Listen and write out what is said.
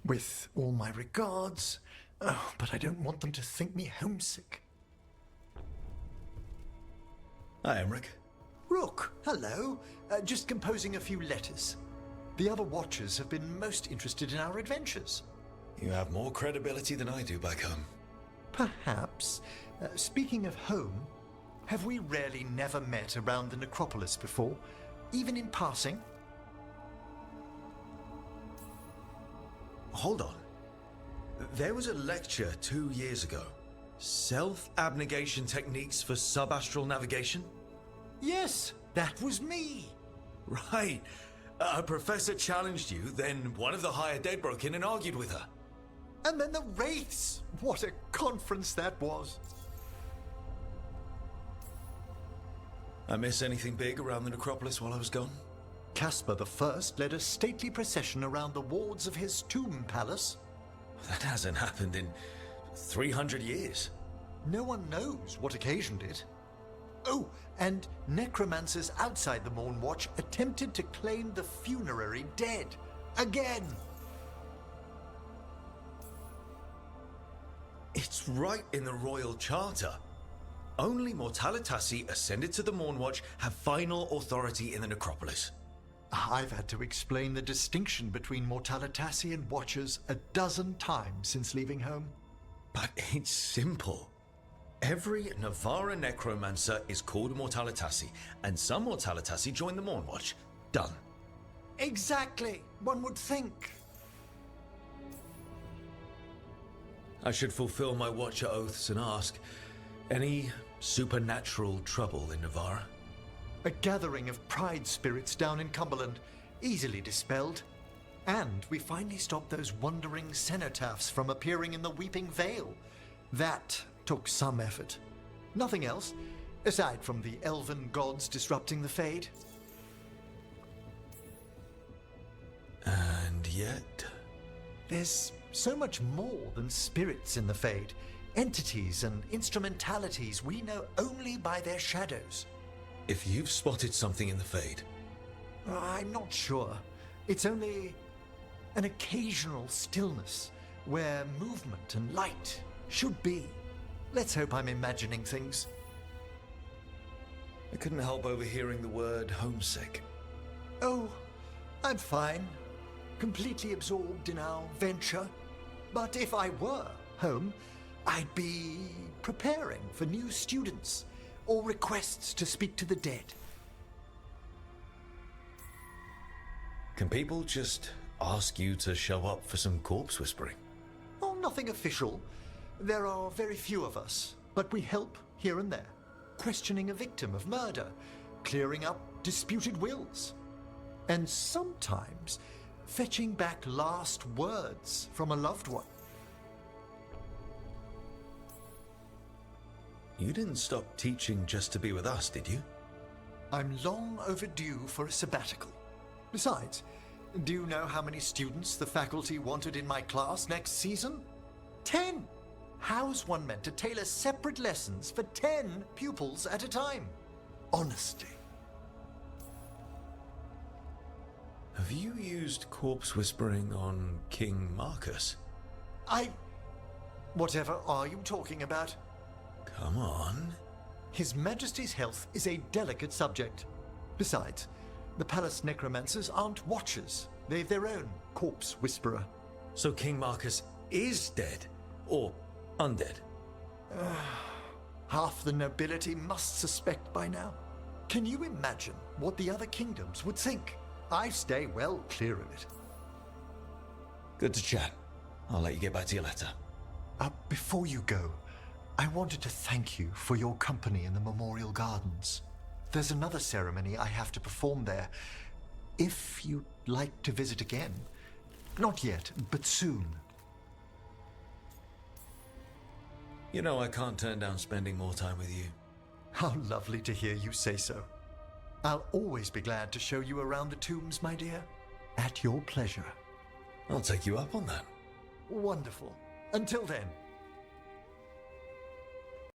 With all my regards. Oh, but I don't want them to think me homesick. Hi, Emmerich. Rook, hello. Just composing a few letters. The other Watchers have been most interested in our adventures. You have more credibility than I do back home. Perhaps. Speaking of home, have we really never met around the necropolis before? Even in passing? Hold on. There was a lecture 2 years ago. Self-abnegation techniques for subastral navigation? Yes, that was me. Right. A professor challenged you, then one of the higher dead broke in and argued with her. And then the Wraiths! What a conference that was! I miss anything big around the necropolis while I was gone? Caspar I led a stately procession around the wards of his tomb palace. That hasn't happened in 300 years. No one knows what occasioned it. Oh, and necromancers outside the Morn Watch attempted to claim the funerary dead. Again! It's right in the Royal Charter. Only Mortalitasi ascended to the Morn Watch have final authority in the necropolis. I've had to explain the distinction between Mortalitasi and Watchers a dozen times since leaving home. But it's simple. Every Navarra necromancer is called Mortalitasi, and some Mortalitasi join the Morn Watch. Done. Exactly! One would think. I should fulfill my Watcher oaths and ask, any supernatural trouble in Navarra? A gathering of pride spirits down in Cumberland, easily dispelled. And we finally stopped those wandering cenotaphs from appearing in the Weeping Vale. That took some effort. Nothing else, aside from the elven gods disrupting the Fade. And yet... There's so much more than spirits in the Fade. Entities and instrumentalities we know only by their shadows. If you've spotted something in the Fade... I'm not sure. It's only an occasional stillness where movement and light should be. Let's hope I'm imagining things. I couldn't help overhearing the word homesick. Oh, I'm fine. Completely absorbed in our venture. But if I were home, I'd be preparing for new students or requests to speak to the dead. Can people just ask you to show up for some corpse whispering? Oh, nothing official. There are very few of us, but we help here and there. Questioning a victim of murder, clearing up disputed wills, and sometimes fetching back last words from a loved one. You didn't stop teaching just to be with us, did you? I'm long overdue for a sabbatical. Besides, do you know how many students the faculty wanted in my class next season? 10! How's one meant to tailor separate lessons for 10 pupils at a time? Honestly. Have you used corpse whispering on King Marcus? Whatever are you talking about? Come on. His Majesty's health is a delicate subject. Besides, the palace necromancers aren't watchers. They've their own corpse whisperer. So King Marcus is dead? Or undead? Half the nobility must suspect by now. Can you imagine what the other kingdoms would think? I stay well clear of it. Good to chat. I'll let you get back to your letter. Before you go, I wanted to thank you for your company in the Memorial Gardens. There's another ceremony I have to perform there. If you'd like to visit again. Not yet, but soon. You know I can't turn down spending more time with you. How lovely to hear you say so. I'll always be glad to show you around the tombs, my dear. At your pleasure. I'll take you up on that. Wonderful. Until then,